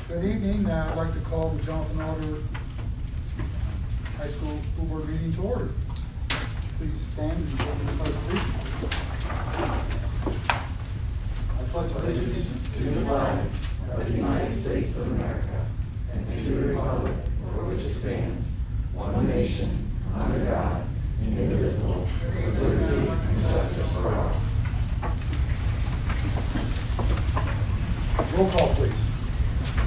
Good evening. I'd like to call the Jonathan Alder High School School Board meeting to order. Please stand and join the pledge of allegiance. I pledge allegiance to the flag of the United States of America and to the republic for which it stands, one nation, under God, indivisible, with liberty and justice for all. Roll call, please.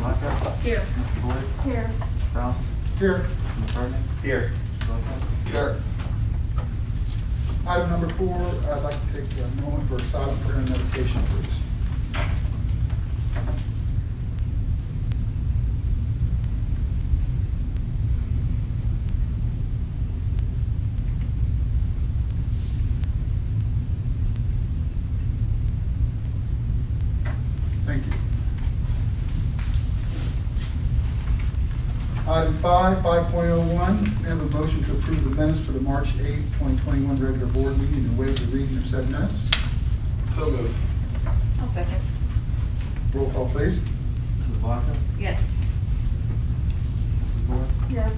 Mr. Blackout? Here. Mr. Boyd? Here. Mr. Rouse? Here. Mr. McCartney? Here. Mr. Blackout? Here. Item number 4, I'd like to take a moment for a silent prayer and meditation, please. Thank you. Item 5.01, we have a motion to approve the minutes for the March 8, 2021 regular board meeting and waive the reading of said minutes. So moved. I'll second. Roll call, please. Mrs. Blackout? Yes. Mrs. Boyd? Yes.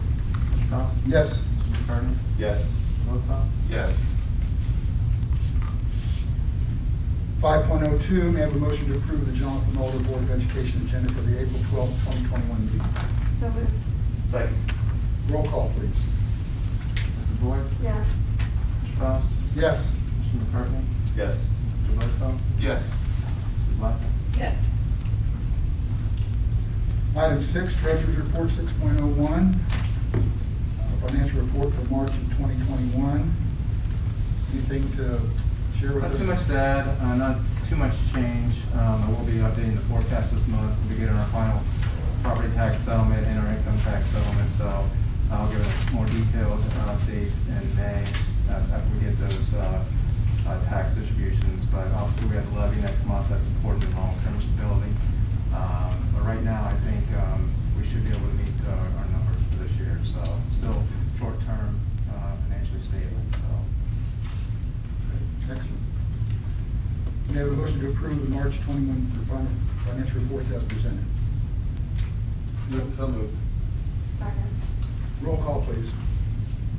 Mr. Rouse? Yes. Mr. McCartney? Yes. Mr. Blackout? Yes. 5.02, may I have a motion to approve the Jonathan Alder Board of Education agenda for the April 12, 2021 meeting. So moved. Second. Roll call, please. Mrs. Boyd? Yes. Mr. Rouse? Yes. Mr. McCartney? Yes. Mr. Blackout? Yes. Mrs. Blackout? Yes. Item 6, Treasurer's Report 6.01, financial report for March of 2021. Anything to share with us? Not too much to add, not too much change. I will be updating the forecast this month. We'll be getting our final property tax settlement and our income tax settlement, so I'll give a more detailed update in May after we get those tax distributions. But obviously we have the levy next month. That's important in long-term stability. But right now I think we should be able to meet our numbers for this year. So still short-term financially stable. So. Excellent. May I have a motion to approve the March 21 financial reports as presented? So moved. Second. Roll call, please.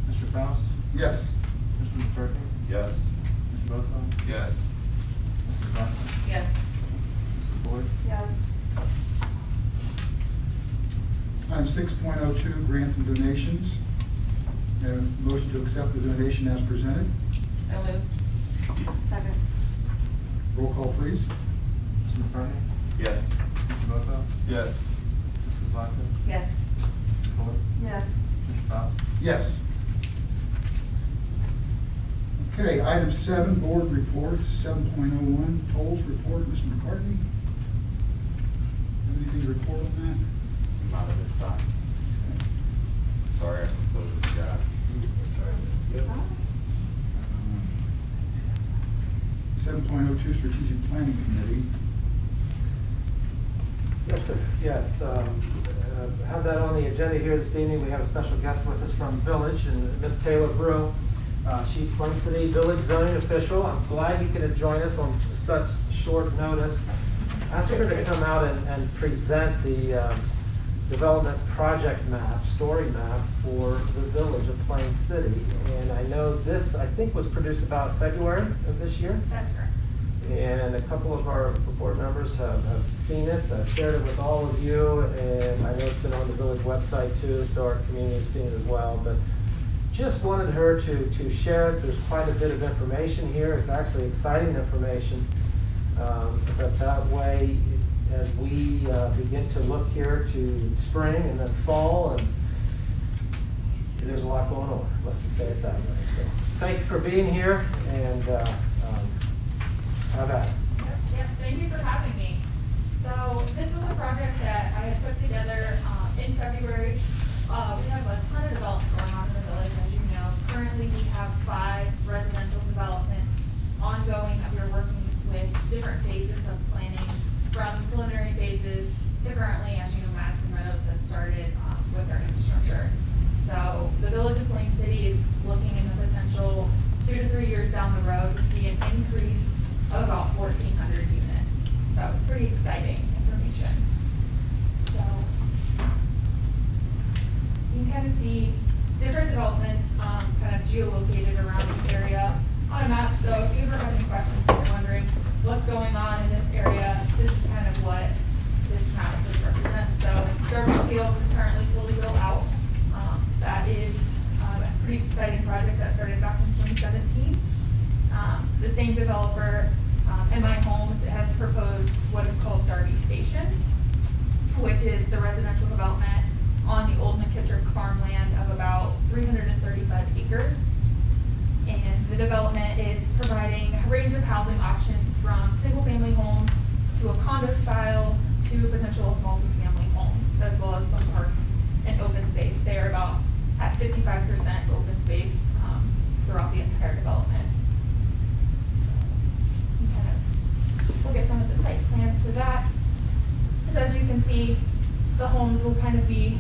Mr. Faust? Yes. Mr. McCartney? Yes. Mr. Blackout? Yes. Mrs. Blackout? Yes. Mrs. Boyd? Yes. Item 6.02, grants and donations. May I have a motion to accept the donation as presented? So moved. Second. Roll call, please. Mr. McCartney? Yes. Mr. Blackout? Yes. Mrs. Blackout? Yes. Mr. Boyd? Yes. Mr. Faust? Yes. Okay, item 7, board reports, 7.01, tolls report, Mr. McCartney. Anything to report on that? Not at this time. Sorry, I completely forgot. 7.02, strategic planning committee. Yes, sir. Yes. Have that on the agenda here this evening. We have a special guest with us from Village, and Miss Taylor Brew. She's Plain City Village zoning official. I'm glad you could join us on such short notice. I asked her to come out and present the development project map, story map for the Village of Plain City. And I know this, I think, was produced about February of this year. That's correct. And a couple of our board members have seen it. I've shared it with all of you, and I know it's been on the village website too, so our community has seen it as well. But just wanted her to share it. There's quite a bit of information here. It's actually exciting information. But that way, as we begin to look here to spring and then fall, and there's a lot going on. Let's just say it that way. So thank you for being here, and how about it? Yep, thank you for having me. So this was a project that I had put together in February. We have a ton of development going on in the village, as you know. Currently, we have 5 residential developments ongoing that we're working with different phases of planning, from preliminary phases to currently, as you know, Madison Meadows has started with their infrastructure. So the Village of Plain City is looking in the potential 2 to 3 years down the road to see an increase of about 1,400 units. So it's pretty exciting information. So kind of see different developments kind of geolocated around the area on a map. So if you ever have any questions, if you're wondering what's going on in this area, this is kind of what this map just represents. So Adjournment Field is currently fully built out. That is a pretty exciting project that started back in 2017. The same developer, MI Homes, has proposed what is called Darby Station, which is the residential development on the old McKittrick farmland of about 335 acres. And the development is providing a range of housing options from single-family homes to a condo style to potential multi-family homes, as well as some park and open space. They are about at 55% open space throughout the entire development. Look at some of the site plans for that. So as you can see, the homes will kind of be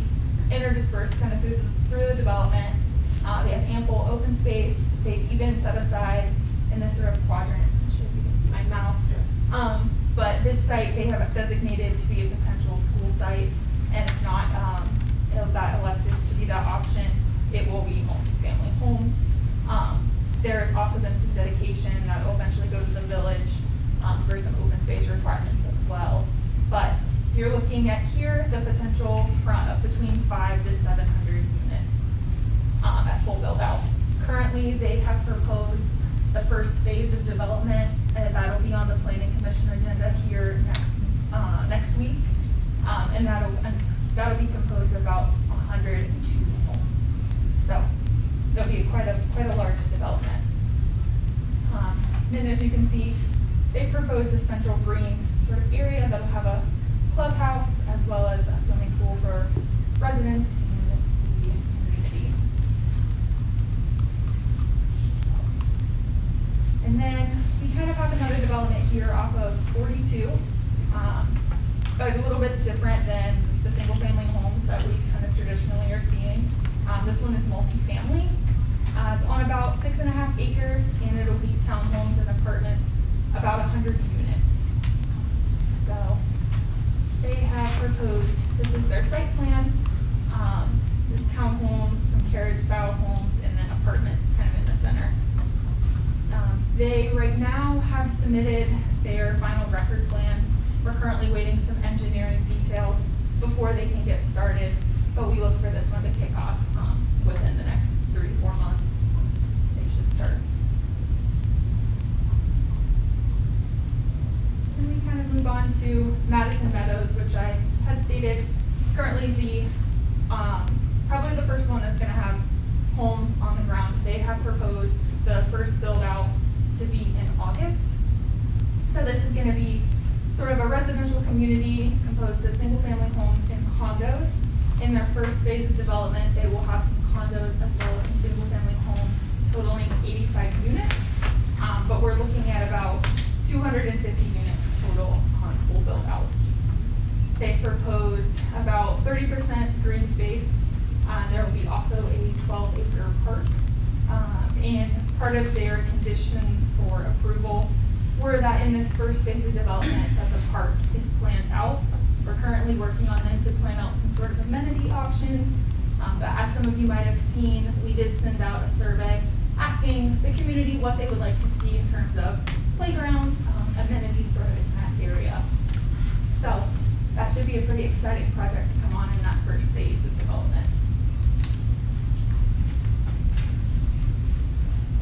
interdispersed kind of through the development. They have ample open space. They've even set aside in this sort of quadrant, I'm sure you can see my mouse. But this site they have designated to be a potential school site, and if not, if that elected to be that option, it will be multi-family homes. There has also been some dedication that will eventually go to the village for some open space requirements as well. But you're looking at here the potential of between 500 to 700 units at full build out. Currently, they have proposed the first phase of development, and that'll be on the Planning Commission agenda here next week, and that'll be composed of about 102 homes. So it'll be quite a large development. And as you can see, they proposed a central green sort of area that'll have a clubhouse as well as a swimming pool for residents and the community. And then we kind of have another development here off of 42, a little bit different than the single family homes that we kind of traditionally are seeing. This one is multi-family. It's on about 6.5 acres, and it'll be townhomes and apartments, about 100 units. So they have proposed, this is their site plan, the townhomes, some carriage style homes, and then apartments kind of in the center. They right now have submitted their final record plan. We're currently waiting some engineering details before they can get started, but we look for this one to kick off within the next 3 to 4 months. They should start. Then we kind of move on to Madison Meadows, which I had stated is currently the probably the first one that's going to have homes on the ground. They have proposed the first build out to be in August. So this is going to be sort of a residential community composed of single family homes and condos. In their first phase of development, they will have some condos as well as some single family homes totaling 85 units. But we're looking at about 250 units total on full build out. They proposed about 30% green space. There will be also a 12-acre park. And part of their conditions for approval were that in this first phase of development that the park is planned out. We're currently working on them to plan out some sort of amenity options. But as some of you might have seen, we did send out a survey asking the community what they would like to see in terms of playgrounds, amenities sort of in that area. So that should be a pretty exciting project to come on in that first phase of development.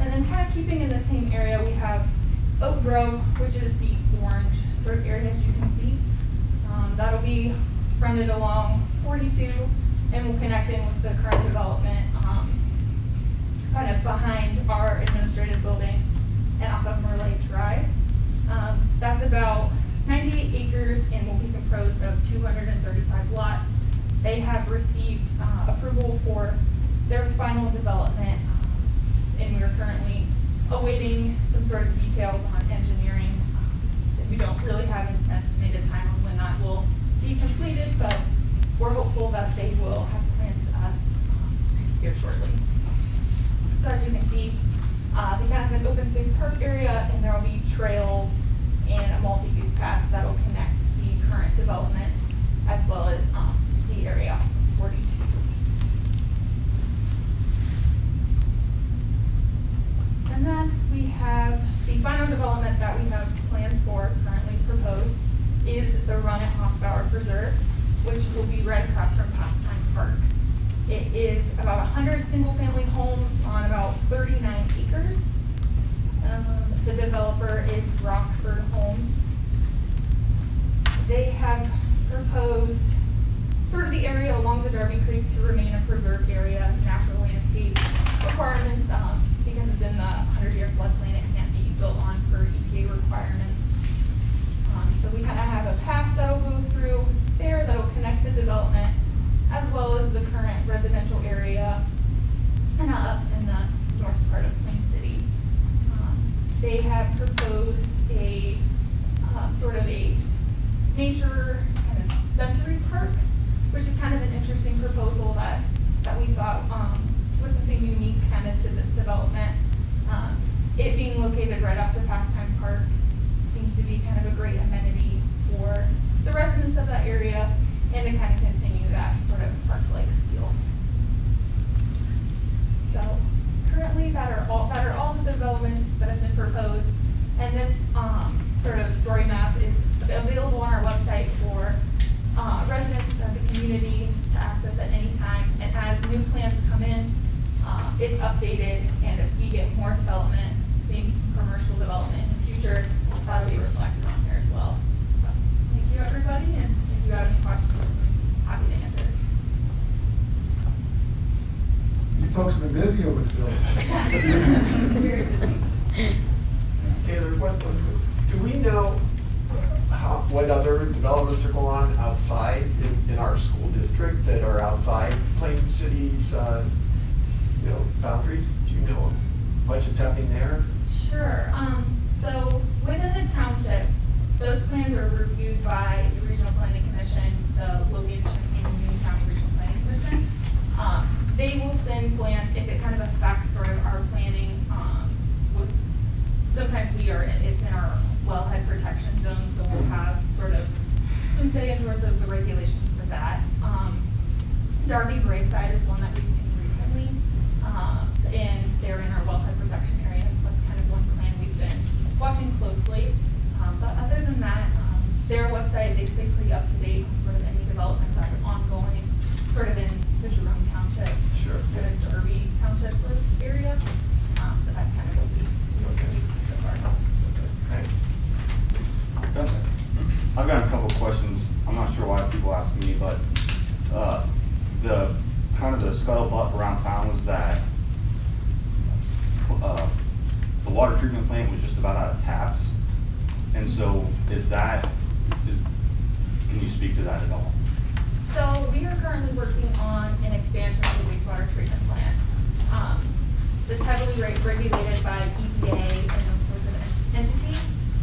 And then kind of keeping in the same area, we have Oak Grove, which is the orange sort of area as you can see. That'll be fronted along 42 and will connect in with the current development kind of behind our administrative building and off of Merlay Drive. That's about 98 acres and will be composed of 235 lots. They have received approval for their final development, and we are currently awaiting some sort of details on engineering. We don't really have an estimated time on when that will be completed, but we're hopeful that they will have plans to us here shortly. So as you can see, they kind of have an open space park area, and there will be trails and a multi-use path that will connect the current development as well as the area 42. final development that we have plans for, currently proposed, is the Run at Hofbauer Preserve, which will be right across from Pastime Park. It is about 100 single-family homes on about 39 acres. The developer is Rockford Homes. They have proposed sort of the area along the Darby Creek to remain a preserved area, natural landscape requirements, because it's in the 100-year floodplain, it can't be built on for EPA requirements. So we kind of have a path that'll go through there that'll connect the development as well as the current residential area and up in the north part of Plain City. They have proposed a sort of a nature kind of sensory park, which is kind of an interesting proposal that we thought was something unique kind of to this development. It being located right off to Pastime Park seems to be kind of a great amenity for the residents of that area and to kind of continue that sort of park-like feel. So currently that are all the developments that have been proposed, and this sort of story map is available on our website for residents of the community to access at any time. And as new plans come in, it's updated, and as we get more development, maybe some commercial development in the future, that'll be reflected on here as well. So, thank you, everybody, and if you have any questions, I'm happy to answer. You folks have been busy over the Very village. busy. Taylor, do we know what other developments are going on outside in our school district that are outside Plain City's boundaries? Do you know much that's happening there? Sure. So within the township, those plans are reviewed by the Regional Planning Commission, the Logan Champaign and Union County Regional Planning Commission. They will send plans if it kind of affects sort of our planning. Sometimes it's in our wellhead protection zone, so we'll have sort of some say in terms of the regulations for that. Darby Brayside is one that we've seen recently, and they're in our wellhead protection area, so that's kind of one plan we've been watching closely. But other than that, their website, they stay pretty up to date on sort of any development that's ongoing, sort of in the Jerome Township, Sure. sort of Darby Township sort of area. But that's kind of what we've seen so far. Thanks. I've got a couple of questions. I'm not sure why people ask me, but the kind of the scuttlebutt around town was that the water treatment plant was just about out of taps. And so can you speak to that at all? So we are currently working on an expansion of the wastewater treatment plant. It's heavily regulated by EPA and those sorts of entities.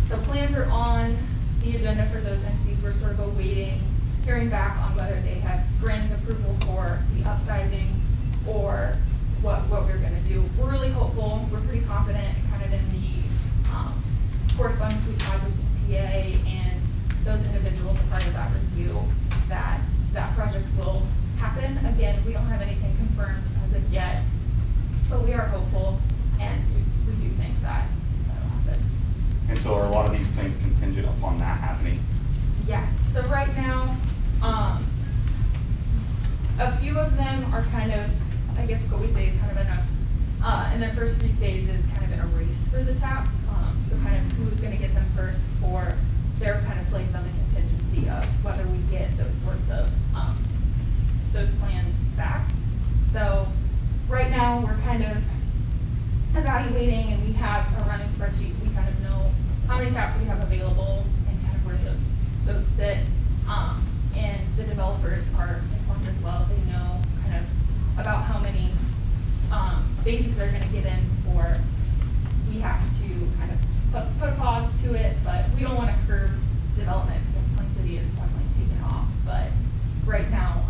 The plans are on the agenda for those entities. We're sort of awaiting hearing back on whether they have granted approval for the upsizing or what we're going to do. We're really hopeful. We're pretty confident kind of in the correspondence we've had with EPA and those individuals as part of that review that that project will happen. Again, we don't have anything confirmed as of yet, but we are hopeful, and we do think that that'll happen. And so are a lot of these things contingent upon that happening? Yes, so right now, a few of them are kind of, I guess what we say is kind of in their first 3 phases, kind of in a race for the taps. So kind of who's gonna get them first before they're kind of placed on the contingency of whether we get those sorts of, those plans back. So right now, we're kind of evaluating, and we have a running spreadsheet. We kind of know how many taps we have available and kind of where those sit. And the developers are informed as well. They know kind of about how many basics they're going to get in before we have to kind of put a pause to it. But we don't want to curb development because Plain City is definitely taking off. But right now,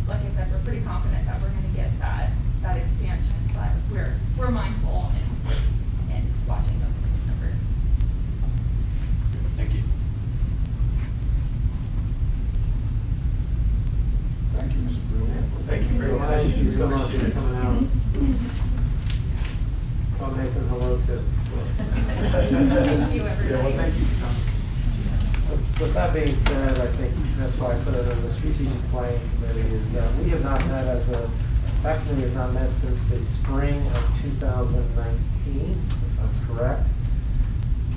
like I said, we're pretty confident that we're going to get that expansion. But we're mindful and watching those numbers. Thank you. Thank you, Mr. Brewer. Thank you very much. Thank you so much for coming out. Well, Nathan, hello too. Thank you, everybody. Yeah, well, thank you for coming. With that being said, I think that's why I put it in the strategic planning committee, is that we have not met that committee has not met since the spring of 2019, if I'm correct.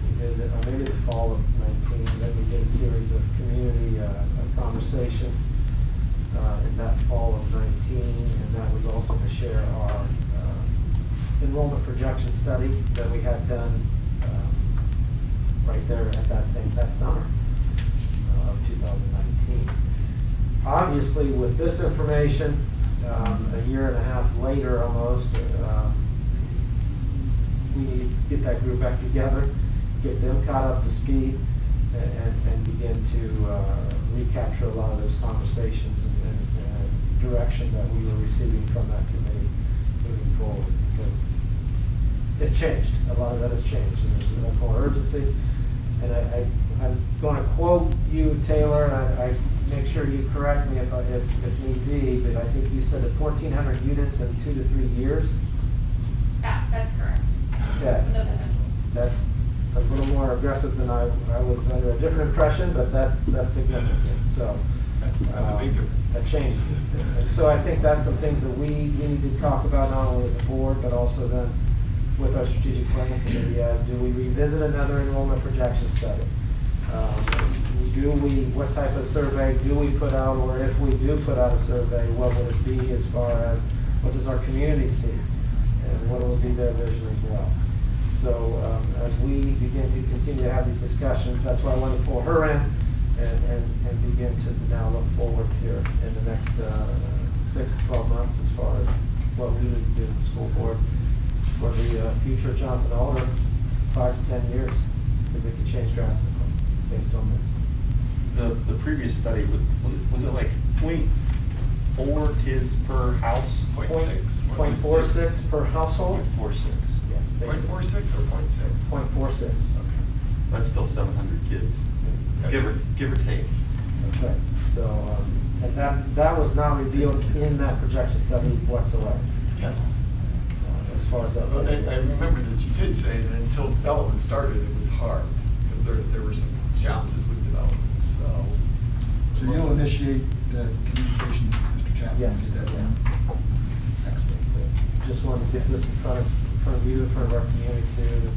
We did, or maybe the fall of 19, then we did a series of community conversations in that fall of 19, and that was also to share our enrollment projection study that we had done right there at that summer of 2019. Obviously, with this information, a year and a half later almost, we need to get that group back together, get them caught up to speed, and begin to recapture a lot of those conversations and direction that we were receiving from that committee moving forward. Because it's changed. A lot of that has changed, and there's much more urgency. And I'm going to quote you, Taylor, and I make sure you correct me if need be, but I think you said that 1,400 units in 2 to 3 years. Yeah, that's correct. Okay. No potential. That's a little more aggressive than I was under a different impression, but that's significant. So That's a big difference. that changes. And so I think that's some things that we need to talk about, not only as a board, but also then with our strategic planning committee, as do we revisit another enrollment projection study? What type of survey do we put out, or if we do put out a survey, what would it be as far as what does our community see, and what will be their vision as well? So as we begin to continue to have these discussions, that's why I want to pull her in and begin to now look forward here in the next 6 to 12 months as far as what we need to do as a school board for the future of Jonathan Alder, 5 to 10 years, because it could change drastically based on this. The previous study, was it like 0.4 kids per house? 0.6. 0.46 per household? 0.46. Yes. 0.46 or 0.6? 0.46. Okay. That's still 700 kids, give or take. Okay, so, and that was not revealed in that projection study whatsoever. Yes. As far as that. Well, I remember that you did say that until development started, it was hard, because there were some challenges with development, So you'll initiate the communication, Mr. Chapman? Yes. Get that Yeah. done. Excellent. Just wanted to get this in front of you, in front of our community too.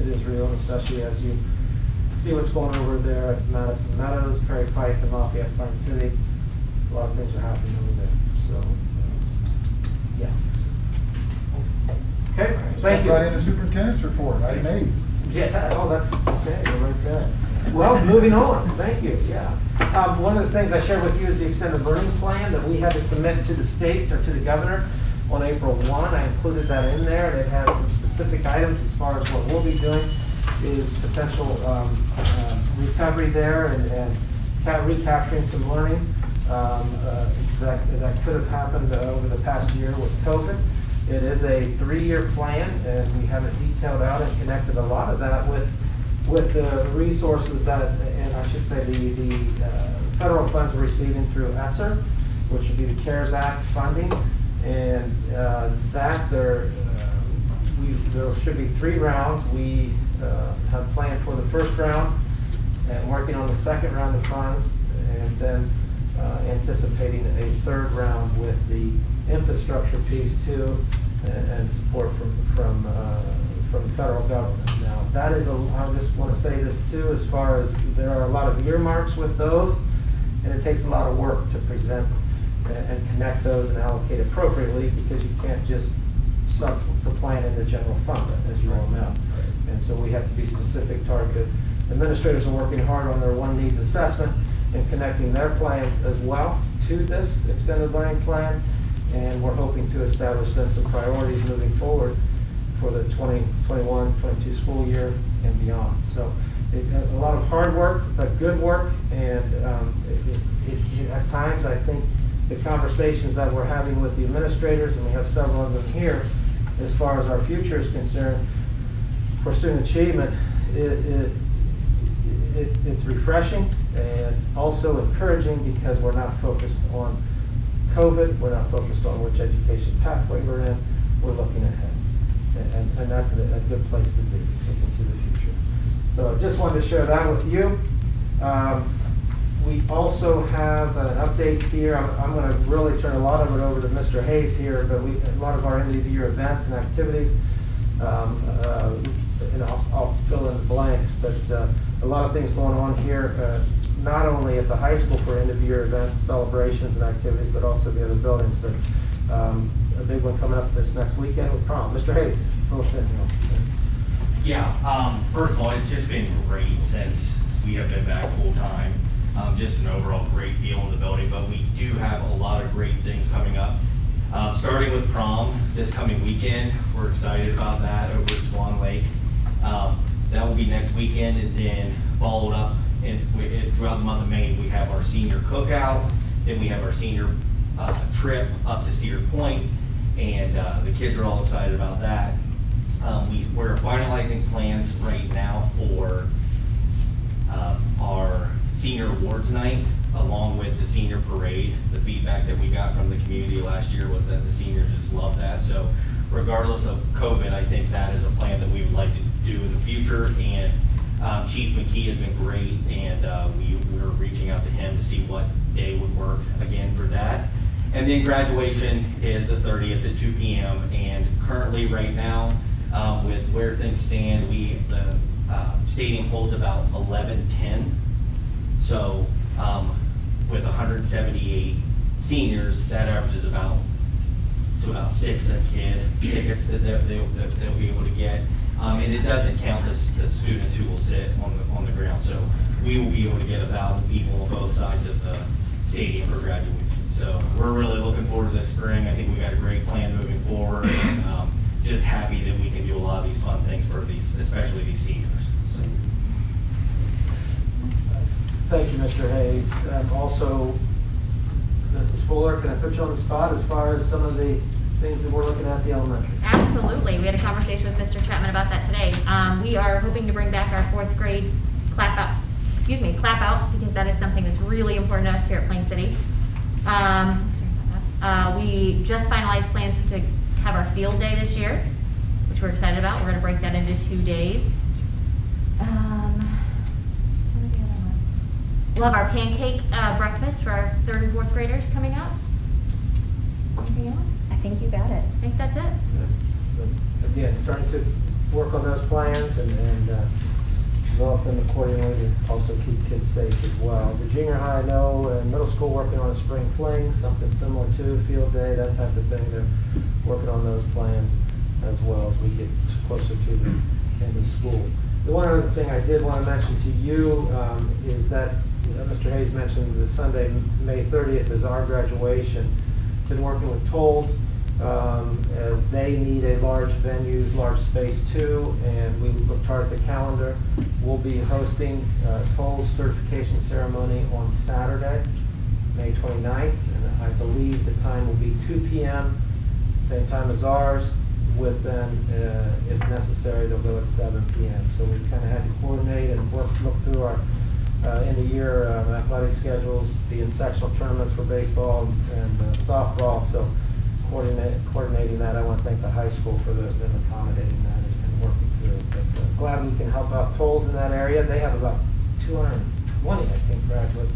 It is real, especially as you see what's going over there at Madison Meadows, Prairie Pike, and Lafayette Pine City. A lot of things are happening over there, so, yes. Okay, thank you. Right into superintendent's report, item 8. Yeah, oh, that's, okay, you're right there. Well, moving on, thank you, yeah. One of the things I shared with you is the extended learning plan that we had to submit to the state or to the governor on April 1. I included that in there, and it has some specific items as far as what we'll be doing is potential recovery there and recapturing some learning that could have happened over the past year with COVID. It is a 3-year plan, and we have it detailed out and connected a lot of that with the resources that, and I should say the federal funds we're receiving through ESSER, which would be the CARES Act funding, and there should be 3 rounds. We have planned for the first round and working on the second round of funds, and then anticipating a 3rd round with the infrastructure piece too, and support from the federal government. Now, that is I just want to say this too, as far as there are a lot of earmarks with those, and it takes a lot of work to present and connect those and allocate appropriately, because you can't just supplant in the general fund, as you all know. And so we have to be specific, targeted. Administrators are working hard on their one needs assessment and connecting their plans as well to this extended learning plan. And we're hoping to establish then some priorities moving forward for the 2021-22 school year and beyond. So a lot of hard work, but good work. And at times I think the conversations that we're having with the administrators, and we have several of them here, as far as our future is concerned, for student achievement, it's refreshing and also encouraging, because we're not focused on COVID, we're not focused on which education pathway we're in, we're looking ahead. And that's a good place to be, looking to the future. So just wanted to share that with you. We also have an update here. I'm going to really turn a lot of it over to Mr. Hayes here, but a lot of our end of the year events and activities, and I'll fill in the blanks, but a lot of things going on here, not only at the high school for end of year events, celebrations and activities, but also the other buildings. But a big one coming up this next weekend with prom. Mr. Hayes, fill us in here. Yeah, first of all, it's just been great since we have been back full time. Just an overall great feel in the building, but we do have a lot of great things coming up. Starting with prom this coming weekend, we're excited about that over at Swan Lake. That will be next weekend, and then followed up throughout the month of May, we have our senior cookout, then we have our senior trip up to Cedar Point, and the kids are all excited about that. We're finalizing plans right now for our senior awards night, along with the senior parade. The feedback that we got from the community last year was that the seniors just love that. So regardless of COVID, I think that is a plan that we would like to do in the future. And Chief McKee has been great, and we're reaching out to him to see what day would work again for that. And then graduation is the 30th at 2 p.m. And currently right now, with where things stand, the stadium holds about 1110. So with 178 seniors, that averages about 6 a kid tickets that they'll be able to get. And it doesn't count the students who will sit on the ground. So we will be able to get 1,000 people on both sides of the stadium for graduation. So we're really looking forward to this spring. I think we got a great plan moving forward, and just happy that we can do a lot of these fun things for these, especially these seniors. So. Thank you, Mr. Hayes. Also, Mrs. Fuller, can I put you on the spot as far as some of the things that we're looking at the elementary? Absolutely. We had a conversation with Mr. Chapman about that today. We are hoping to bring back our 4th grade clap out, because that is something that's really important to us here at Plain City. We just finalized plans to have our field day this year, which we're excited about. We're going to break that into 2 days. What are the other ones? We'll have our pancake breakfast for our 3rd and 4th graders coming up. Anything else? I think you got it. I think that's it. But again, starting to work on those plans and develop them accordingly to also keep kids safe as well. The junior high, I know, and middle school working on a spring fling, something similar to field day, that type of thing. They're working on those plans as well as we get closer to the end of school. The one other thing I did want to mention to you is that Mr. Hayes mentioned the Sunday, May 30th is our graduation. Been working with Tolles as they need a large venue, large space too, and we looked hard at the calendar. We'll be hosting Tolles certification ceremony on Saturday, May 29th, and I believe the time will be 2 p.m., same time as ours, with them, if necessary, they'll go at 7 p.m. So we kind of had to coordinate and look through our end-of-year athletic schedules, the sectional tournaments for baseball and softball. So coordinating that, I want to thank the high school for them accommodating that and working through it. But glad we can help out Tolles in that area. They have about 220, I think, graduates.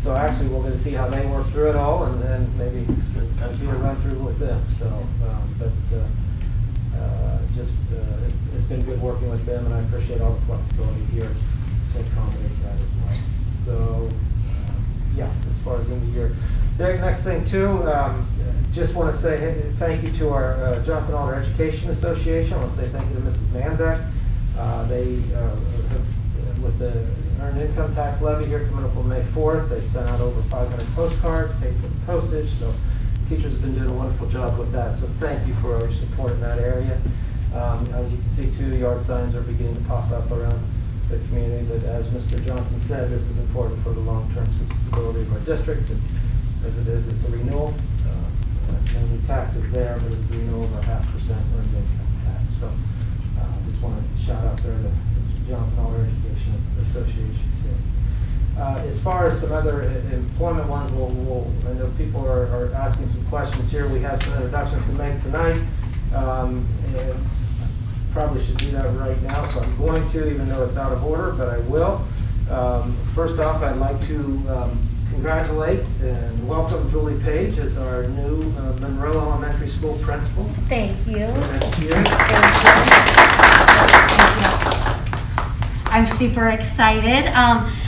So actually, we're going to see how they work through it all, and then maybe do a run through with them. So, it's been good working with them, and I appreciate all the flexibility here to accommodate that as well. So, yeah, as far as in the year. The next thing too, just want to say thank you to our Jonathan Alder Education Association. I want to say thank you to Mrs. Manbeck. They with the earned income tax levy here coming up on May 4th, they sent out over 500 postcards, paid for the postage. So teachers have been doing a wonderful job with that. So thank you for your support in that area. As you can see too, the yard signs are beginning to pop up around the community. But as Mr. Johnson said, this is important for the long-term stability of our district. And as it is, it's a renewal. No new taxes there, but it's the renewal of our 0.5% earned income tax. So just want to shout out there to Jonathan Alder Education Association too. As far as some other employment ones, I know people are asking some questions here. We have some introductions to make tonight. And probably should do that right now, so I'm going to, even though it's out of order, but I will. First off, I'd like to congratulate and welcome Julie Page as our new Monroe Elementary School principal. Thank you. Next year. I'm super excited.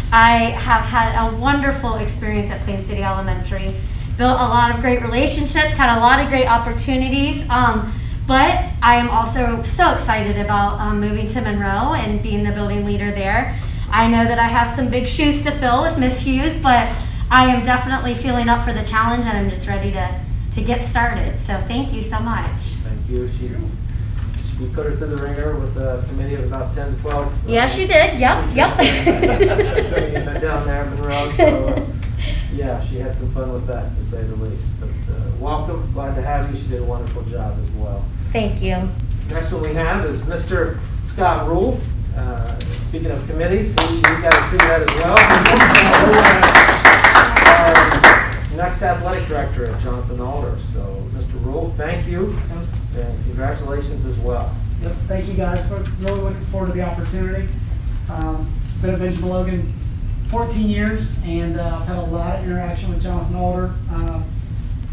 I have had a wonderful experience at Plain City Elementary. Built a lot of great relationships, had a lot of great opportunities. But I am also so excited about moving to Monroe and being the building leader there. I know that I have some big shoes to fill with Miss Hughes, but I am definitely feeling up for the challenge, and I'm just ready to get started. So thank you so much. Thank you. We put her through the ringer with a committee of about 10 to 12. Yes, you did. Yep. Down there in Monroe. So, yeah, she had some fun with that, to say the least. But welcome. Glad to have you. She did a wonderful job as well. Thank you. Next one we have is Mr. Scott Rule. Speaking of committees, you got to see that as well. Next athletic director, Jonathan Alder. So, Mr. Rule, thank you, and congratulations as well. Yep, thank you guys. We're really looking forward to the opportunity. Been at Benjamin Logan 14 years, and I've had a lot of interaction with Jonathan Alder.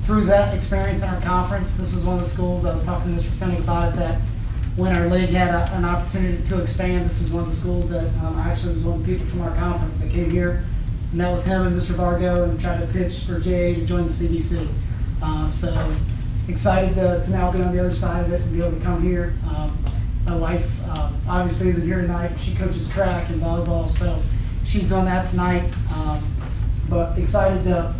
Through that experience in our conference, this is one of the schools, I was talking to Mr. Finnick about it, that when our league had an opportunity to expand, this is one of the schools that actually was one of the people from our conference that came here, met with him and Mr. Vargo, and tried to pitch for JA to join the CBC. So excited to now be on the other side of it and be able to come here. My wife obviously isn't here tonight. She coaches track and volleyball, so she's doing that tonight. But excited to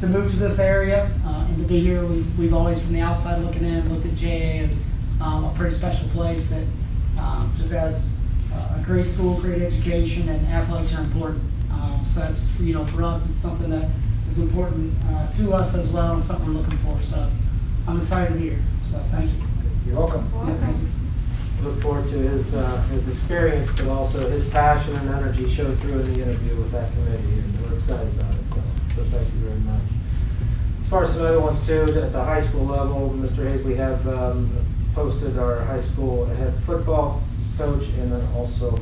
move to this area and to be here. We've always, from the outside looking in, looked at JA as a pretty special place that just has a great school, great education, and athletics are important. So that's, for us, it's something that is important to us as well, and something we're looking for. So I'm excited to be here. So thank you. You're welcome. Yeah, thank you. Look forward to his experience, but also his passion and energy showed through in the interview with that committee, and we're excited about it. So thank you very much. As far as some other ones too, at the high school level, Mr. Hayes, we have posted our high school head football coach, and then also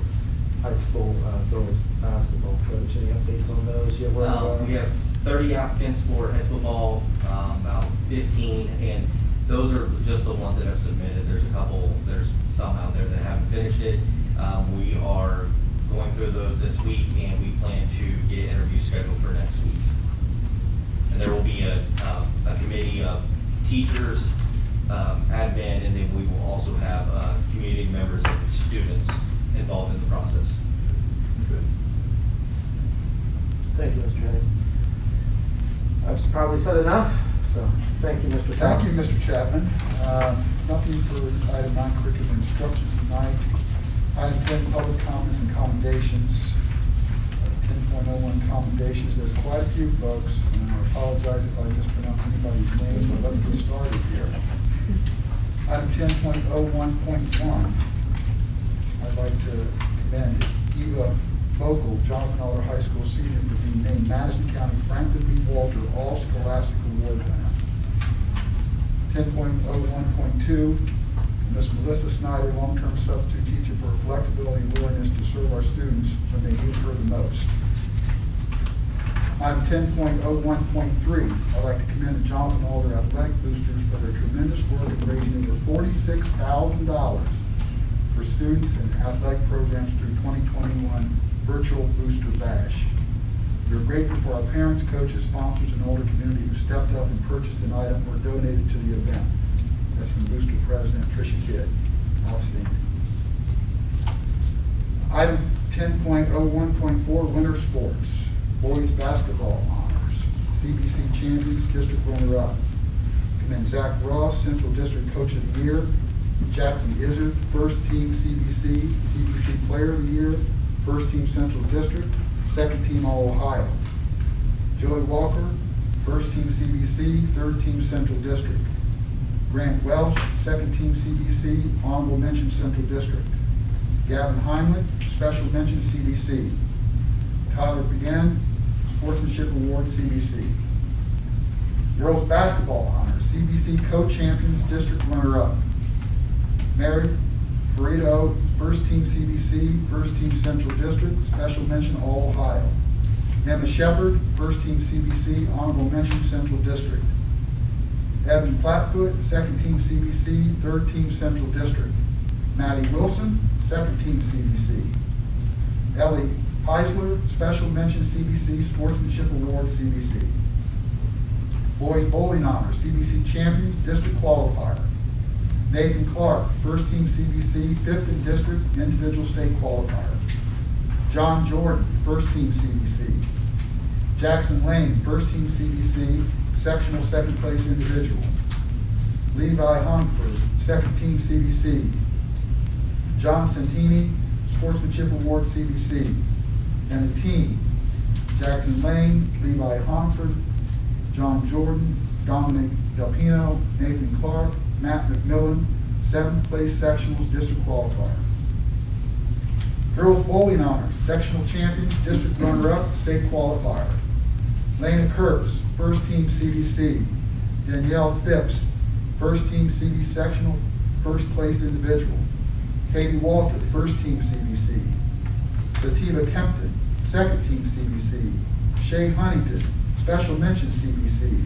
high school girls basketball coach. Any updates on those? We have 30 applicants for head football, about 15, and those are just the ones that have submitted. There's some out there that haven't finished it. We are going through those this week, and we plan to get interviews scheduled for next week. And there will be a committee of teachers, admin, and then we will also have community members and students involved in the process. Good. Thank you, Mr. Hayes. I've probably said enough, so thank you, Mr. Thank you, Chapman. Mr. Chapman. Nothing for item 9, curriculum instruction tonight. Item 10, public comments and commendations. 10.01 commendations. There's quite a few folks, and I apologize if I just pronounce anybody's name, but let's get started here. Item 10.01.1. I'd like to commend Eva Bokel, Jonathan Alder High School senior, for being named Madison County Franklin B. Walter All-Scholastic Award winner. 10.01.2, Ms. Melissa Snyder, long-term substitute teacher, for her flexibility and willingness to serve our students when they need her the most. Item 10.01.3, I'd like to commend the Jonathan Alder Athletic Boosters for their tremendous work in raising over $46,000 for students and athletic programs through 2021 Virtual Booster Bash. We are grateful for our parents, coaches, sponsors, and older community who stepped up and purchased an item or donated to the event. That's from Booster President Tricia Kidd. Outstanding. Item 10.01.4, winter sports. Boys basketball honors. CBC champions, district runner-up. Commend Zach Ross, Central District Coach of the Year. Jackson Izzard, first team CBC Player of the Year, first team Central District, second team All-Ohio. Joey Walker, first team CBC, third team Central District. Grant Welch, second team CBC, honorable mention Central District. Gavin Heimlich, special mention CBC. Tyler Begin, sportsmanship award CBC. Girls basketball honors, CBC co-champions, district runner-up. Mary Ferrito, first team CBC, first team Central District, special mention All Ohio. Emma Shepard, first team CBC, honorable mention Central District. Evan Plattfoot, second team CBC, third team Central District. Maddie Wilson, second team CBC. Ellie Heisler, special mention CBC, sportsmanship award CBC. Boys bowling honor, CBC champions, district qualifier. Nathan Clark, first team CBC, fifth in district, individual state qualifier. John Jordan, first team CBC. Jackson Lane, first team CBC, sectional second place individual. Levi Humford, second team CBC. John Santini, sportsmanship award CBC. And the team, Jackson Lane, Levi Humford, John Jordan, Dominic Delpino, Nathan Clark, Matt McMillan, seventh place sectionals, district qualifier. Girls bowling honors, sectional champions, district runner-up, state qualifier. Lena Kurtz, first team CBC. Danielle Phipps, first team CB sectional, first place individual. Katie Walter, first team CBC. Sativa Kempton, second team CBC. Shay Huntington, special mention CBC.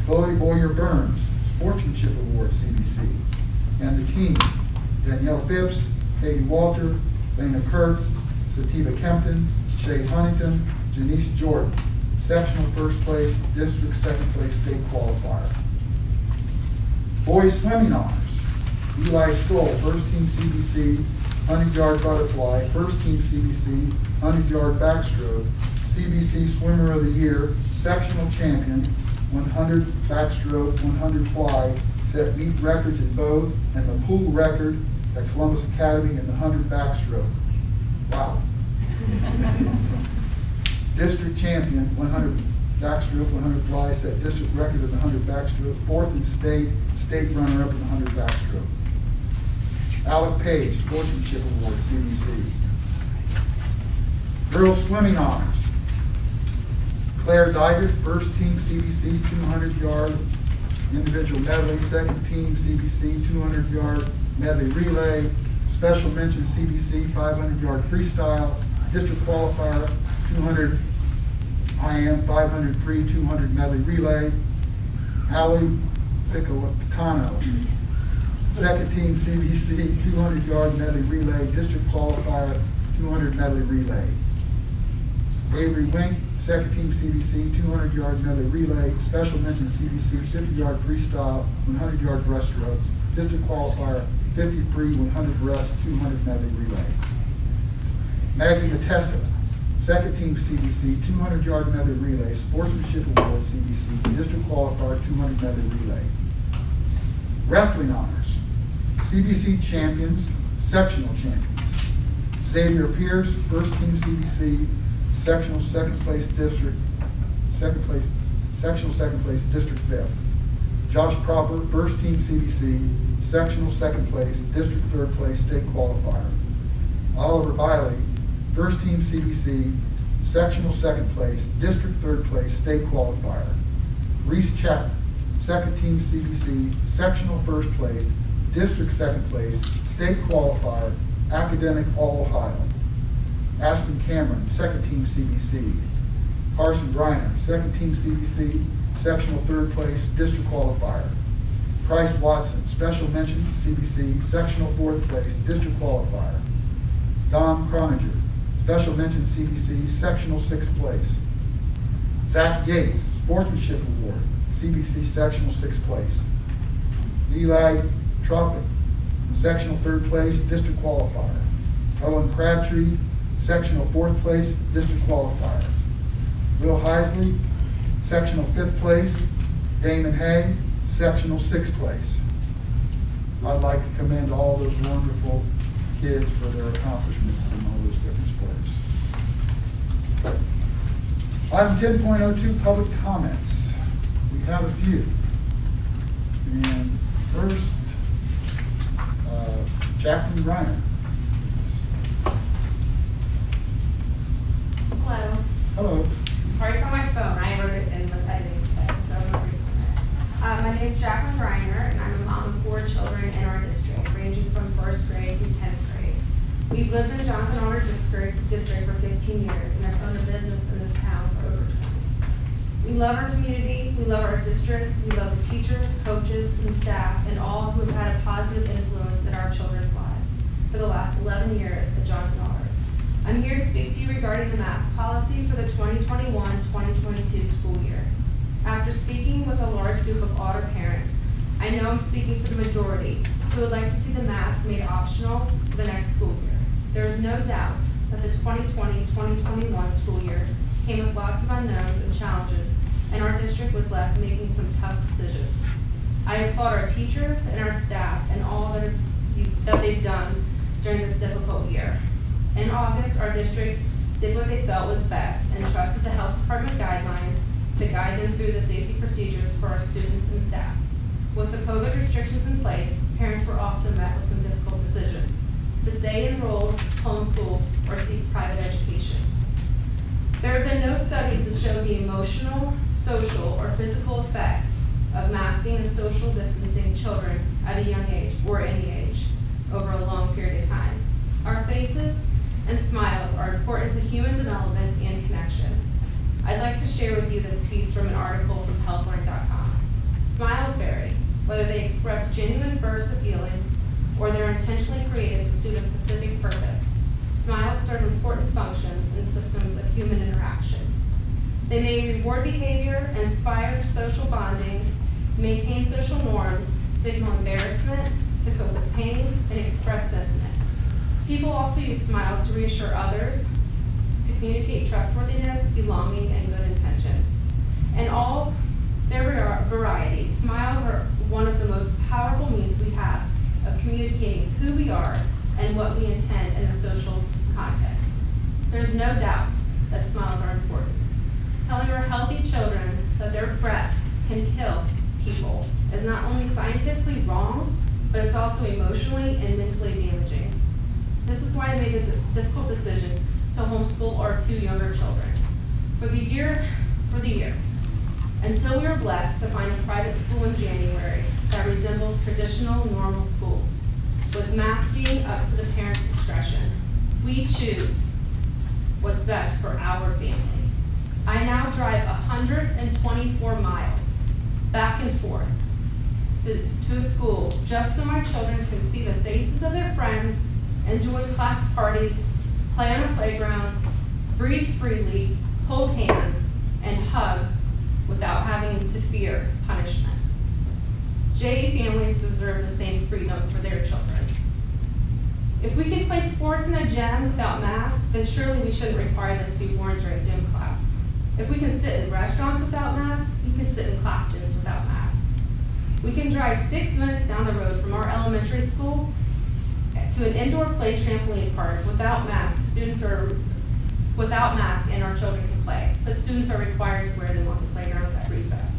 Chloe Boyer Burns, sportsmanship award CBC. And the team, Danielle Phipps, Katie Walter, Lena Kurtz, Sativa Kempton, Shay Huntington, Janice Jordan, sectional first place, district second place, state qualifier. Boys swimming honors, Eli Stoll, first team CBC, 100-yard butterfly, first team CBC, 100-yard backstroke, CBC swimmer of the year, sectional champion, 100 backstroke, 100 fly, set meet records in both, and the pool record at Columbus Academy in the 100 backstroke. Wow. District champion, 100 backstroke, 100 fly, set district record in the 100 backstroke, fourth in state, state runner-up in the 100 backstroke. Alec Page, sportsmanship award, CBC. Girls swimming honors. Claire Dygert, first team CBC, 200-yard individual medley, second team CBC, 200-yard medley relay, special mention CBC, 500-yard freestyle, district qualifier, 200 IM, 500 free, 200 medley relay. Allie Piccolitano, second team CBC, 200-yard medley relay, district qualifier, 200 medley relay. Avery Wink, second team CBC, 200-yard medley relay, special mention CBC, 50-yard freestyle, 100-yard breaststroke, district qualifier, 50 free, 100 breast, 200 medley relay. Maggie Matessa, second team CBC, 200-yard medley relay, sportsmanship award CBC, district qualifier, 200 medley relay. Wrestling honors, CBC champions, sectional champions. Xavier Pierce, first team CBC, sectional second place district, sectional second place district fifth. Josh Proper, first team CBC, sectional second place, district third place, state qualifier. Oliver Biley, first team CBC, sectional second place, district third place, state qualifier. Reese Chapman, second team CBC, sectional first place, district second place, state qualifier, academic All Ohio. Aspen Cameron, second team CBC. Carson Briner, second team CBC, sectional third place, district qualifier. Price Watson, special mention CBC, sectional fourth place, district qualifier. Dom Croninger, special mention CBC, sectional sixth place. Zach Yates, sportsmanship award, CBC, sectional sixth place. Eli Tropic, sectional third place, district qualifier. Owen Crabtree, sectional fourth place, district qualifier. Will Heisley, sectional fifth place. Damon Hay, sectional sixth place. I'd like to commend all those wonderful kids for their accomplishments in all those different sports. Item 10.02, public comments. We have a few. And first, Jacqueline Reiner. Hello. Hello. Sorry, it's on my phone. I wrote it and was editing today, so I'm not reading it. My name is Jacqueline Reiner, and I'm a mom of 4 children in our district, ranging from We've lived in Jonathan Alder District for 15 years and have owned a business in this town for over 20. We love our community, we love our district, we love the teachers, coaches, and staff, and all who have had a positive influence in our children's lives for the last 11 years at Jonathan Alder. I'm here to speak to you regarding the mask policy for the 2021-2022 school year. After speaking with a large group of Alder parents, I know I'm speaking for the majority who would like to see the mask made optional for the next school year. There is no doubt that the 2020-2021 school year came with lots of unknowns and challenges, and our district was left making some tough decisions. I applaud our teachers and our staff and all that they've done during this difficult year. In August, our district did what they felt was best and trusted the health department guidelines to guide them through the safety procedures for our students and staff. With the COVID restrictions in place, parents were also met with some difficult decisions to stay enrolled, homeschool, or seek private education. There have been no studies to show the emotional, social, or physical effects of masking and social distancing children at a young age or any age over a long period of time. Our faces and smiles are important to human development and connection. I'd like to share with you this piece from an article from healthline.com. Smiles vary, whether they express genuine bursts of feelings or they're intentionally created to suit a specific purpose. Smiles serve important functions in systems of human interaction. They may reward behavior, inspire social bonding, maintain social norms, signal embarrassment, to cope with pain, and express sentiment. People also use smiles to reassure others, to communicate trustworthiness, belonging, and good intentions. In all their variety, smiles are one of the most powerful means we have of communicating who we are and what we intend in a social context. There's no doubt that smiles are important. Telling our healthy children that their breath can kill people is not only scientifically wrong, but it's also emotionally and mentally damaging. This is why I made the difficult decision to homeschool our two younger children. For the year, until we were blessed to find a private school in January that resembles traditional normal school, with masks being up to the parents' discretion. We choose what's best for our family. I now drive 124 miles back and forth to a school just so my children can see the faces of their friends, enjoy class parties, play on a playground, breathe freely, hold hands, and hug without having to fear punishment. JA families deserve the same freedom for their children. If we can play sports in a gym without masks, then surely we shouldn't require them to be worn during gym class. If we can sit in restaurants without masks, we can sit in classrooms without masks. We can drive 6 minutes down the road from our elementary school to an indoor play trampoline park without masks. Without masks, and our children can play, but students are required to wear them on the playgrounds at recess.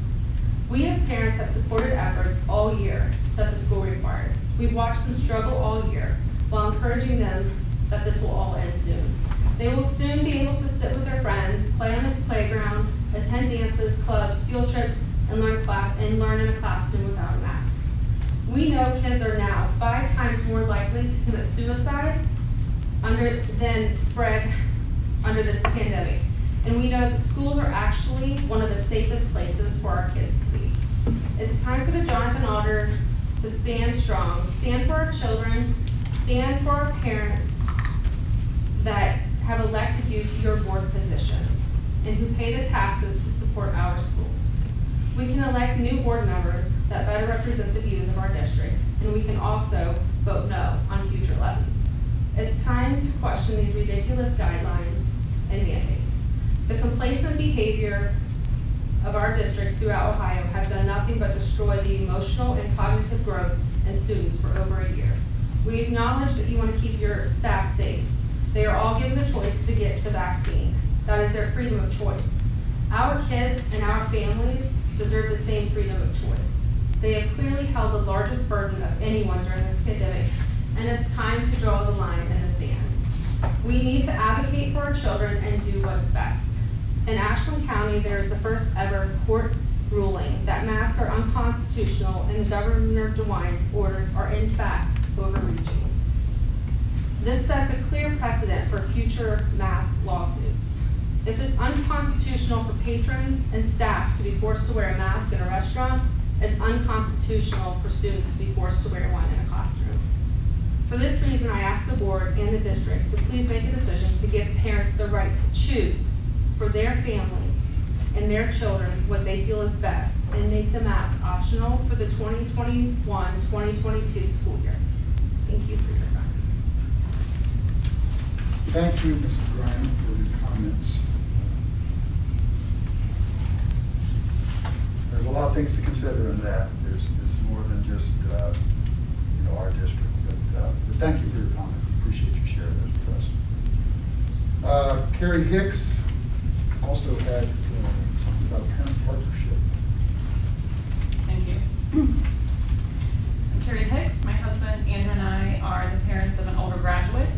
We as parents have supported efforts all year that the school required. We've watched them struggle all year while encouraging them that this will all end soon. They will soon be able to sit with their friends, play on the playground, attend dances, clubs, field trips, and learn in a classroom without a mask. We know kids are now 5 times more likely to commit suicide than spread under this pandemic. And we know that schools are actually one of the safest places for our kids to be. It's time for the Jonathan Alder to stand strong, stand for our children, stand for our parents that have elected you to your board positions and who pay the taxes to support our schools. We can elect new board members that better represent the views of our district, and we can also vote no on future levies. It's time to question these ridiculous guidelines and mandates. The complacent behavior of our districts throughout Ohio have done nothing but destroy the emotional and cognitive growth in students for over a year. We acknowledge that you want to keep your staff safe. They are all given the choice to get the vaccine. That is their freedom of choice. Our kids and our families deserve the same freedom of choice. They have clearly held the largest burden of anyone during this pandemic, and it's time to draw the line in the sand. We need to advocate for our children and do what's best. In Ashland County, there is the first ever court ruling that masks are unconstitutional and Governor DeWine's orders are in fact overreaching. This sets a clear precedent for future mask lawsuits. If it's unconstitutional for patrons and staff to be forced to wear a mask in a restaurant, it's unconstitutional for students to be forced to wear one in a classroom. For this reason, I ask the board and the district to please make a decision to give parents the right to choose for their family and their children what they feel is best and make the mask optional for the 2021-2022 school year. Thank you for your time. Thank you, Mrs. Graham, for your comments. There's a lot of things to consider in that. There's more than just, our district. But thank you for your comments. We appreciate you sharing those with us. Carrie Hicks also had something about a parent partnership. Thank you. I'm Carrie Hicks. My husband, Andrew, and I are the parents of an older graduate,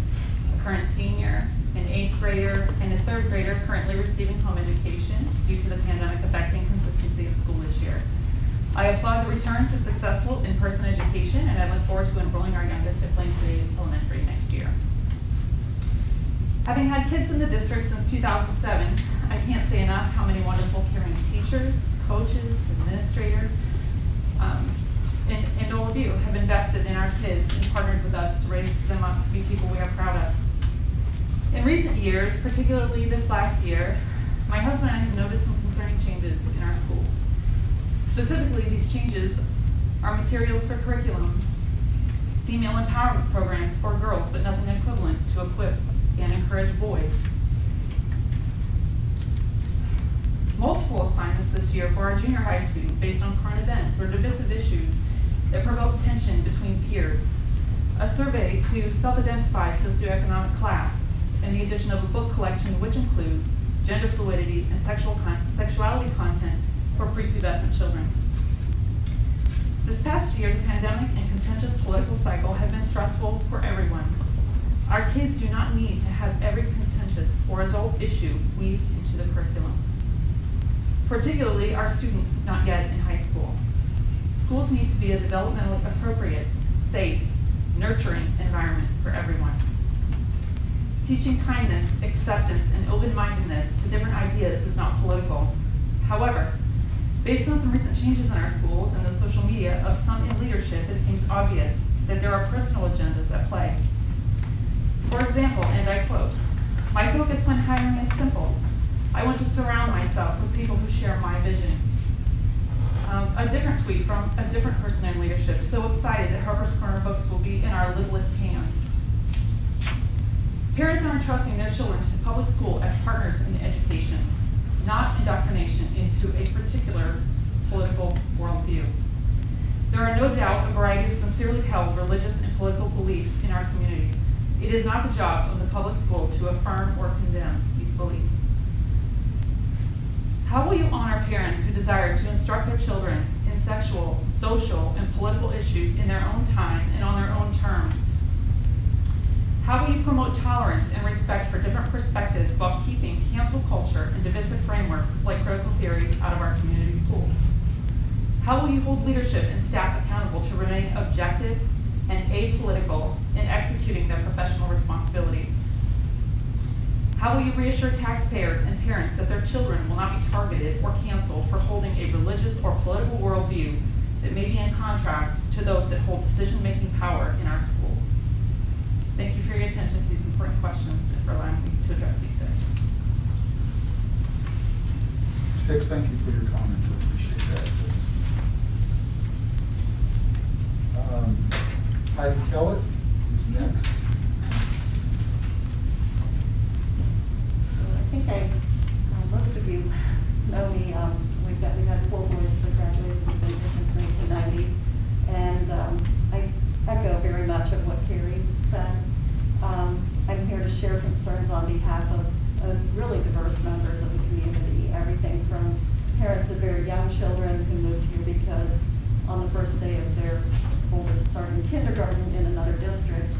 a current senior, an 8th grader, and a 3rd grader currently receiving home education due to the pandemic affecting consistency of school this year. I applaud the return to successful in-person education, and I look forward to enrolling our youngest at Plain City Elementary next year. Having had kids in the district since 2007, I can't say enough how many wonderful, caring teachers, coaches, administrators, and all of you have invested in our kids and partnered with us to raise them up to be people we are proud of. In recent years, particularly this last year, my husband and I have noticed some concerning changes in our schools. Specifically, these changes are materials for curriculum, female empowerment programs for girls, but nothing equivalent to equip and encourage boys. Multiple assignments this year for our junior high students based on current events or divisive issues that provoke tension between peers. A survey to self-identify socioeconomic class, and the addition of a book collection which includes gender fluidity and sexuality content for prepubescent children. This past year, the pandemic and contentious political cycle have been stressful for everyone. Our kids do not need to have every contentious or adult issue weaved into the curriculum. Particularly our students not yet in high school. Schools need to be a developmentally appropriate, safe, nurturing environment for everyone. Teaching kindness, acceptance, and open-mindedness to different ideas is not political. However, based on some recent changes in our schools and the social media of some in leadership, it seems obvious that there are personal agendas at play. For example, and I quote, "My focus when hiring is simple. I want to surround myself with people who share my vision." A different tweet from a different person in leadership, "So excited that Harper's Corner books will be in our littlest hands." Parents are entrusting their children to public school as partners in education, not indoctrination into a particular political worldview. There are no doubt a variety of sincerely held religious and political beliefs in our community. It is not the job of the public school to affirm or condemn these beliefs. How will you honor parents who desire to instruct their children in sexual, social, and political issues in their own time and on their own terms? How will you promote tolerance and respect for different perspectives while keeping cancel culture and divisive frameworks like critical theory out of our community schools? How will you hold leadership and staff accountable to remain objective and apolitical in executing their professional responsibilities? How will you reassure taxpayers and parents that their children will not be targeted or canceled for holding a religious or political worldview that may be in contrast to those that hold decision-making power in our schools? Thank you for your attention to these important questions and for allowing me to address you today. Ms. Hicks, thank you for your comments. I appreciate that. Heidi Kellett is next. I think most of you know me. We've had 4 boys that graduated. We've been here since 1990, and I echo very much of what Carrie said. I'm here to share concerns on behalf of really diverse members of the community. Everything from parents of very young children who moved here because on the first day of their oldest starting kindergarten in another district,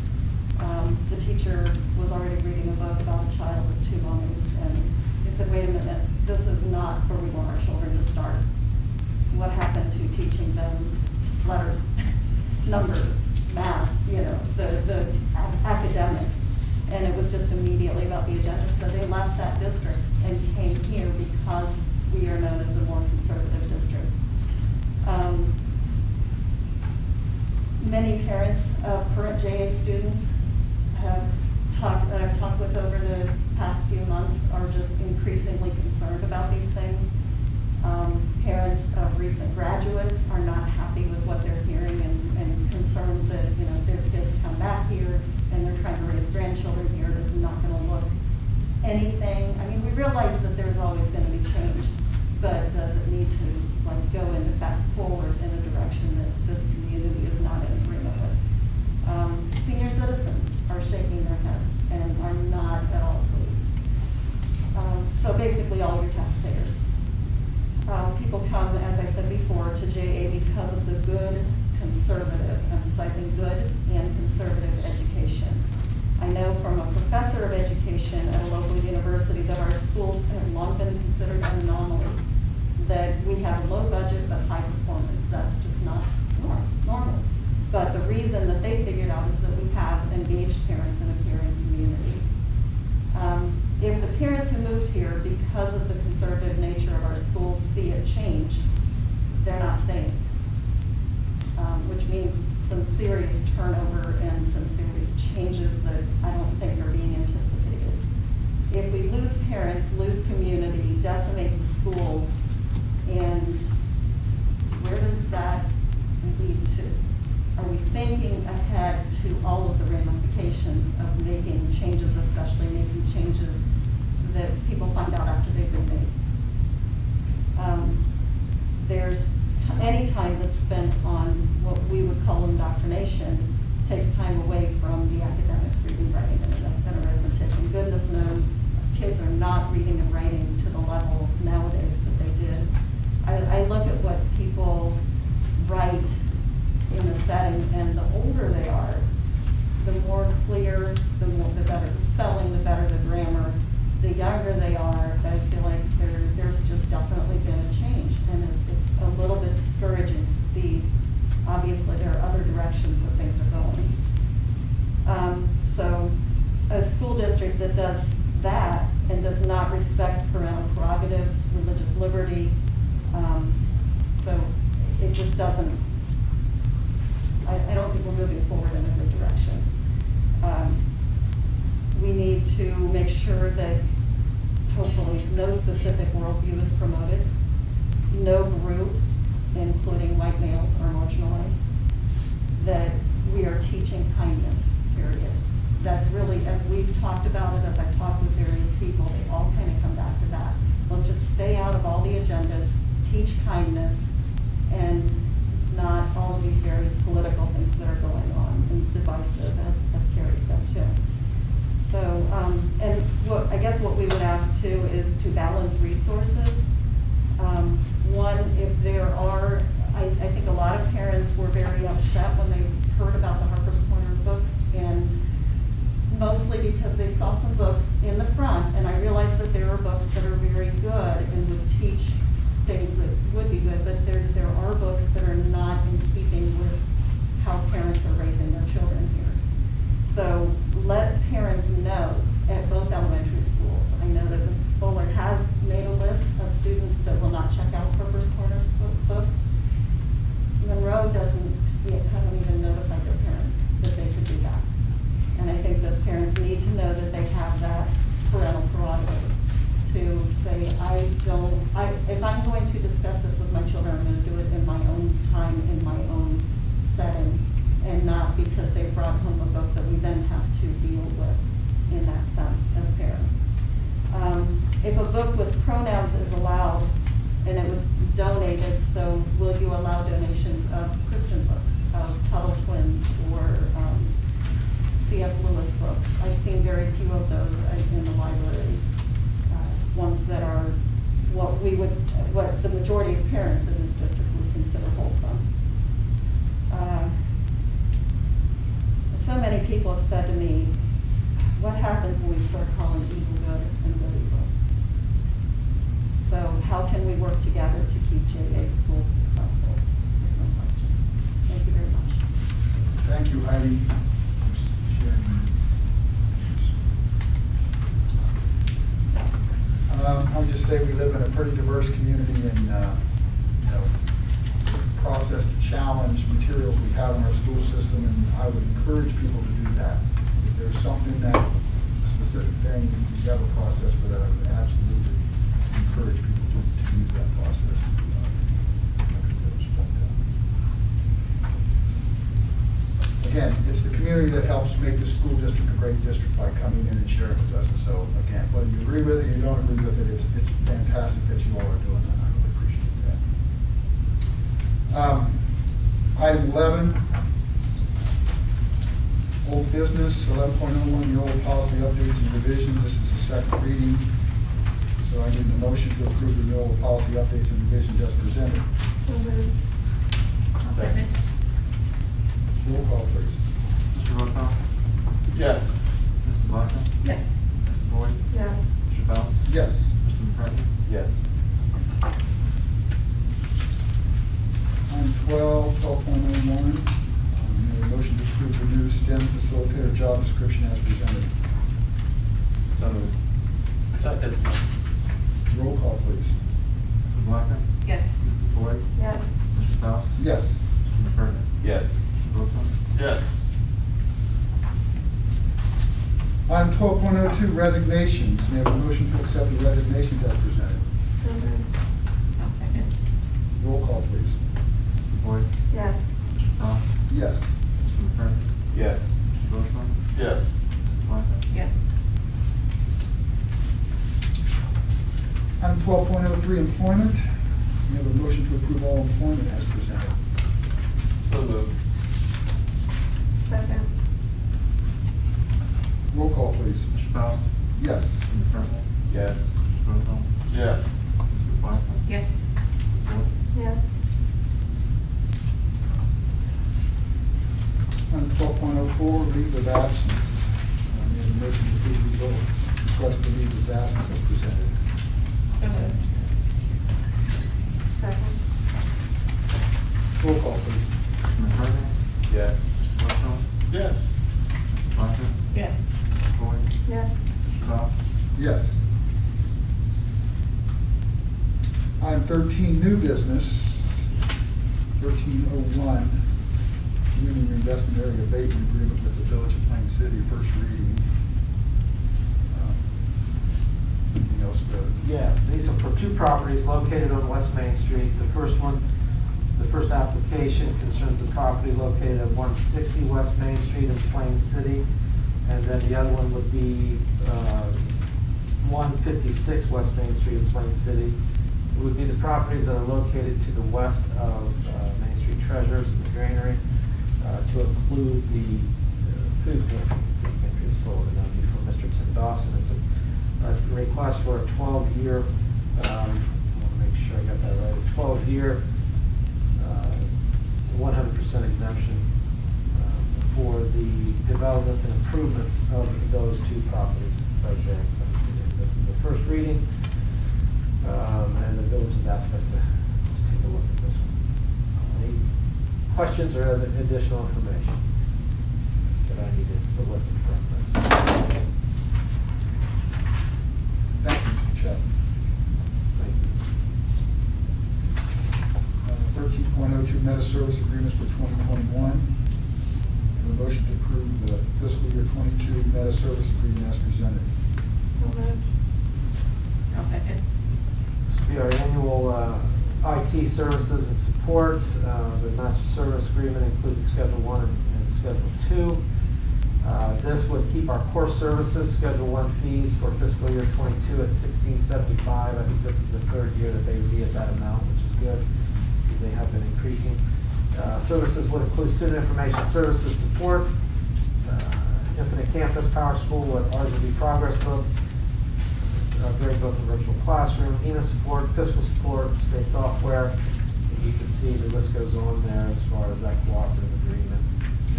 the teacher was already reading a book about a child with 2 mummies, and they said, "Wait a minute, this is not where we want our children to start." What happened to teaching them letters, numbers, math, you know, the academics. And it was just immediately about the agenda. So they left that district and came here because we are known as a more conservative district. Many parents of current JA students that I've talked with over the past few months are just increasingly concerned about these things. Parents of recent graduates are not happy with what they're hearing and concerned that, you know, their kids come back here and they're trying to raise grandchildren here. It is not going to look anything. I mean, we realize that there's always going to be change, but does it need to like go into fast forward in a direction that this community is not in agreement with? Senior citizens are shaking their heads and are not at all pleased. So basically all your taxpayers. People come, as I said before, to JA because of the good conservative, emphasizing good and conservative education. I know from a professor of education at a local university that our schools have long been considered an anomaly, that we have low budget but high performance. That's just not normal. But the reason that they figured out is that we have engaged parents in a caring community. If the parents who moved here because of the conservative nature of our schools see it change, they're not staying. Which means some serious turnover and some serious changes that I don't think are being anticipated. If we lose parents, lose community, decimate the schools, and where does that lead to? Are we thinking ahead to all of the ramifications of making changes, especially making changes that people find out after they've been made? There's any time that's spent on what we would call indoctrination takes time away from the academics, reading, writing, and arithmetic. And goodness knows kids are not reading and writing to the level nowadays that they did. I look at what people write in the setting, and the older they are, the more clear, the better the spelling, the better the grammar. The younger they are, I feel like there's just definitely been a change, and it's a little bit discouraging to see. Obviously, there are other directions that things are going. So a school district that does that and does not respect parental prerogatives, religious liberty, so it just doesn't, I don't think we're moving forward in a good direction. We need to make sure that hopefully no specific worldview is promoted, no group, including white males, are marginalized, that we are teaching kindness, period. That's really, as we've talked about it, as I've talked with various people, they all kind of come back to that. Let's just stay out of all the agendas, teach kindness, and not all of these various political things that are going on and divisive, as Carrie said too. So, and I guess what we would ask too is to balance resources. One, if there are, I think a lot of parents were very upset when they heard about the Harper's Corner books, and mostly because they saw some books in the front, and I realized that there are books that are very good and would teach things that would be good, but there are books that are not in keeping with how parents are raising their children here. So let parents know at both elementary schools. I know that Mrs. Fuller has made a list of students that will not check out Harper's Corner's books. Monroe hasn't even notified their parents that they could do that. And I think those parents need to know that they have that parental prerogative to say, if I'm going to discuss this with my children, I'm going to do it in my own time, in my own setting, and not because they brought home a book that we then have to deal with in that sense as parents. If a book with pronouns is allowed and it was donated, so will you allow donations of Christian books, of Tuttle Twins, or C.S. Lewis books? I've seen very few of those in the libraries. Ones that are what the majority of parents in this district would consider wholesome. So many people have said to me, what happens when we start calling evil good and good evil? So how can we work together to keep JA schools successful is my question. Thank you very much. Thank you, Heidi for sharing. I would just say we live in a pretty diverse community, and you know, process to challenge materials we have in our school system, and I would encourage people to do that. If there's something that, a specific thing, you have a process for that, I would absolutely encourage people to use that process. Again, it's the community that helps make the school district a great district by coming in and sharing with us. And so, again, whether you agree with it or you don't agree with it, it's fantastic that you all are doing that. I really appreciate that. Item 11, old business, 11.01, the old policy updates and revisions. This is the second reading. So I need a motion to approve the old policy updates and revisions as presented. So moved. I'll second. Roll call, please. Mr. Rothel? Yes. Mrs. Blackman? Yes. Mrs. Boyd? Yes. Mr. Bell? Yes. Mr. McCartney? Yes. Item 12.01, may a motion to approve the new STEM facilitator job description as presented. So moved. Second. Roll call, please. Mrs. Blackman? Yes. Mrs. Boyd? Yes. Mr. Bell? Yes. Mr. McCartney? Yes. Mr. Rothel? Yes. Item 12.02, resignations. May I have a motion to accept the resignations as presented. So moved. I'll second. Roll call, please. Mrs. Boyd? Yes. Mr. Bell? Yes. Mr. McCartney? Yes. Mr. Rothel? Yes. Mrs. Blackman? Yes. Item 12.03, employment. May I have a motion to approve all employment as presented. So moved. Second. Roll call, please. Mr. Bell? Yes. Mr. McCartney? Yes. Mr. Rothel? Yes. Mrs. Blackman? Yes. Mrs. Boyd? Yes. Item 12.04, leave of absence. May I have a motion to approve the request for leave of absence as presented. So moved. Second. Roll call, please. Mr. McCartney? Yes. Mr. Rothel? Yes. Mrs. Blackman? Yes. Mrs. Boyd? Yes. Mr. Bell? Yes. Item 13, new business. 13.01, community reinvestment area abatement agreement with the Village of Plain City, first reading. Anything else, Brad? Yeah, these are for two properties located on West Main Street. The first one, the first application concerns the property located at 160 West Main Street in Plain City. And then the other one would be 156 West Main Street in Plain City. It would be the properties that are located to the west of Main Street Treasures and the Granary, to include the food pantry sold, and that would be from Mr. Tim Dawson. It's a request for a 12-year, I want to make sure I got that right, a 12-year, 100% exemption for the developments and improvements of those two properties right there. This is the first reading, and the village has asked us to take a look at this one. Any questions or other additional information that I need to solicit from them? Thank you, Mr. Chapman. Thank you. 13.02, meta service agreements for 2021. A motion to approve the fiscal year 22 meta service agreement as presented. So moved. I'll second. This will be our annual IT services and support. The master service agreement includes Schedule 1 and Schedule 2. This would keep our core services, Schedule 1 fees for fiscal year 22 at $16.75. I think this is the third year that they would be at that amount, which is good, because they have been increasing. Services would include student information services support, Infinite Campus, Power School, RGB Progress Book, Grade Book and Virtual Classroom, ENA support, fiscal support, state software. And you can see the list goes on there as far as that cooperative agreement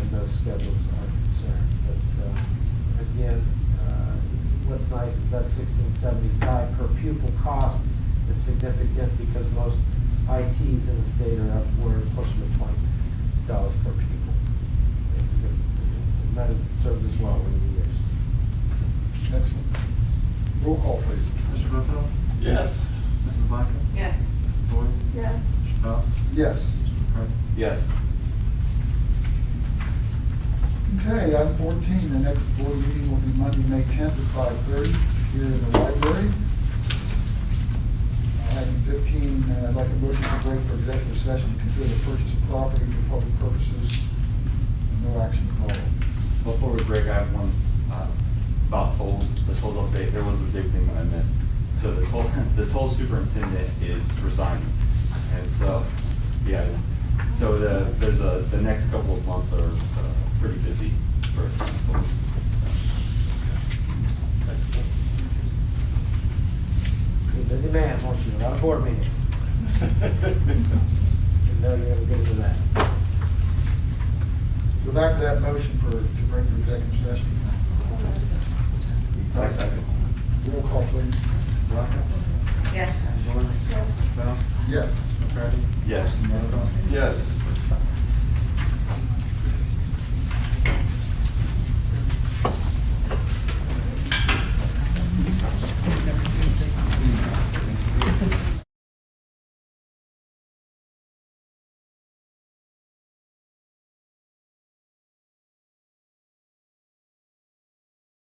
and those schedules are concerned. But again, what's nice is that $16.75 per pupil cost is significant because most ITs in the state are upward closer to $20 per pupil. It's a good has served us well over the years. Excellent. Roll call, please. Mr. Voto? Yes. Mrs. Blackman? Yes. Mrs. Boyd? Yes. Mr. Powell? Yes. Mr. McCarthy? Yes. Okay, item 14, the next board meeting will be Monday, May 10th at 5:30 here in the library. Item 15, I'd like a motion to break for executive session to consider the purchase of property for public purposes. No action to follow. Before we break, I have one about tolls, the tolls update. There was a big thing that I missed. So the toll superintendent is resigning. And so, yeah, so the next couple of months are pretty busy for us. You're a busy man, won't you? A lot of board meetings. You know you're gonna get into that. Go back to that motion to break for executive session. Second. Roll call, please. Mrs. Blackman? Yes. Mrs. Boyd? Mr. Powell? Yes. Mr. McCarthy? Yes. Mr. Voto? Yes.